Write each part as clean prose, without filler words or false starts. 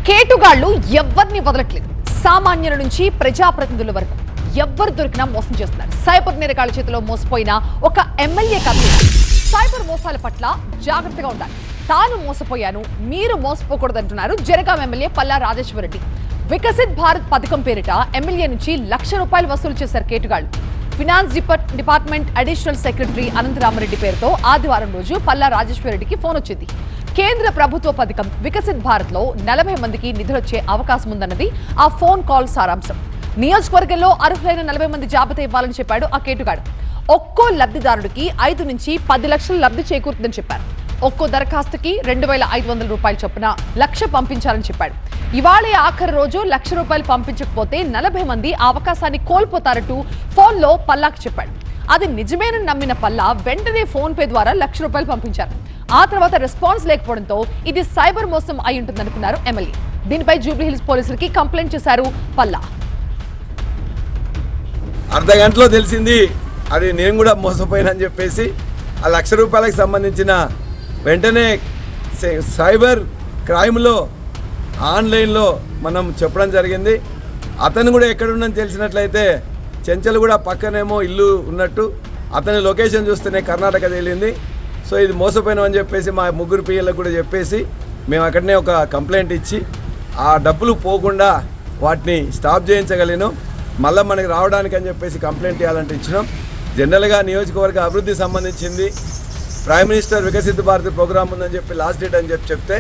కేటుగాళ్లు ఎవ్వరిని వదలట్లేదు. సామాన్యుల నుంచి ప్రజాప్రతినిధుల వరకు ఎవ్వరు దొరికినా మోసం చేస్తున్నారు. సైబర్ నేరగాళ్ల చేతిలో మోసపోయిన ఒక ఎమ్మెల్యే కాదు. సైబర్ మోసాల పట్ల జాగ్రత్తగా ఉండాలి. తాను మోసపోయాను, మీరు మోసపోకూడదంటున్నారు జనగాం ఎమ్మెల్యే పల్లా రాజేశ్వరరెడ్డి. వికసిత్ భారత్ పథకం పేరిట ఎమ్మెల్యే నుంచి ₹1,00,000 వసూలు చేశారు కేటుగాళ్లు. ఫినాన్స్ డిపార్ట్మెంట్ అడిషనల్ సెక్రటరీ అనంతరామరెడ్డి పేరుతో ఆదివారం రోజు పల్లా రాజేశ్వరరెడ్డికి ఫోన్ వచ్చింది. కేంద్ర ప్రభుత్వ పథకం వికసిత్ భారత్ లో 40 మందికి నిధులొచ్చే అవకాశం ఉందన్నది ఆ ఫోన్ కాల్ సారాంశం. నియోజకవర్గంలో అర్హులైన 40 మంది జాబితా ఇవ్వాలని చెప్పాడు ఆ కేటుగాడు. ఒక్కో లబ్ధిదారుడికి 5 నుంచి 10 లక్షల లబ్ధి చేకూరుతుందని చెప్పారు. ఒక్కో దరఖాస్తుకి ₹2,500 చొప్పున 1,00,000 పంపించాలని చెప్పాడు. ఇవాళే ఆఖరి రోజు ₹1,00,000 పంపించకపోతే 40 మంది ఆ అవకాశాన్ని కోల్పోతారంటూ ఫోన్లో పల్లాకి చెప్పాడు. అది నిజమేనని నమ్మిన పల్లా వెంటనే ఫోన్ పే ద్వారా ₹1,00,000 పంపించారు. ఆ తర్వాత రెస్పాన్స్ లేకపోవడంతో ఇది సైబర్ మోసం అయి ఉంటుందనుకున్నారు ఎమ్మెల్యే. దీనిపై జూబ్లీహిల్స్ పోలీసులకి కంప్లైంట్ చేశారు పల్లా. అర్ధ గంటలో తెలిసింది అది నేను కూడా మోసపోయినని చెప్పేసి ఆ ₹1,00,000 సంబంధించిన వెంటనే సైబర్ క్రైమ్లో ఆన్లైన్లో మనం చెప్పడం జరిగింది. అతను కూడా ఎక్కడున్నని తెలిసినట్లయితే చెంచల్ కూడా పక్కనేమో ఇల్లు ఉన్నట్టు అతని లొకేషన్ చూస్తేనే కర్ణాటక తేలింది. సో ఇది మోసపోయినామని చెప్పేసి మా ముగ్గురు పిల్లలకు కూడా చెప్పేసి మేము అక్కడనే ఒక కంప్లైంట్ ఇచ్చి ఆ డబ్బులు పోకుండా వాటిని స్టాప్ చేయించగలిగినాం. మళ్ళీ మనకి రావడానికి అని చెప్పేసి కంప్లైంట్ ఇవ్వాలంటే ఇచ్చినాం. జనరల్గా నియోజకవర్గ అభివృద్ధి సంబంధించింది prime minister Viksit Bharat program ఉందని చెప్పి లాస్ట్ డేట్ అని చెప్తే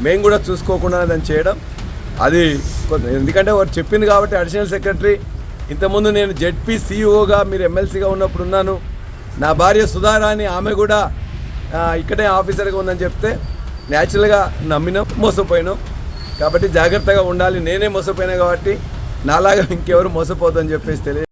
మేము కూడా చూసుకోకుండా దాన్ని చేయడం అది ఎందుకంటే వారు చెప్పింది కాబట్టి అడిషనల్ సెక్రటరీ ఇంతకుముందు నేను జెడ్పీ సీఈఓగా మీరు ఎమ్మెల్సీగా ఉన్నప్పుడు ఉన్నాను. నా భార్య సుధారాణి ఆమె కూడా ఇక్కడే ఆఫీసర్గా ఉందని చెప్తే న్యాచురల్గా నమ్మినాం, మోసపోయినాం. కాబట్టి జాగ్రత్తగా ఉండాలి. నేనే మోసపోయినా కాబట్టి నాలాగా ఇంకెవరు మోసపోతుందని చెప్పేసి తెలియదు.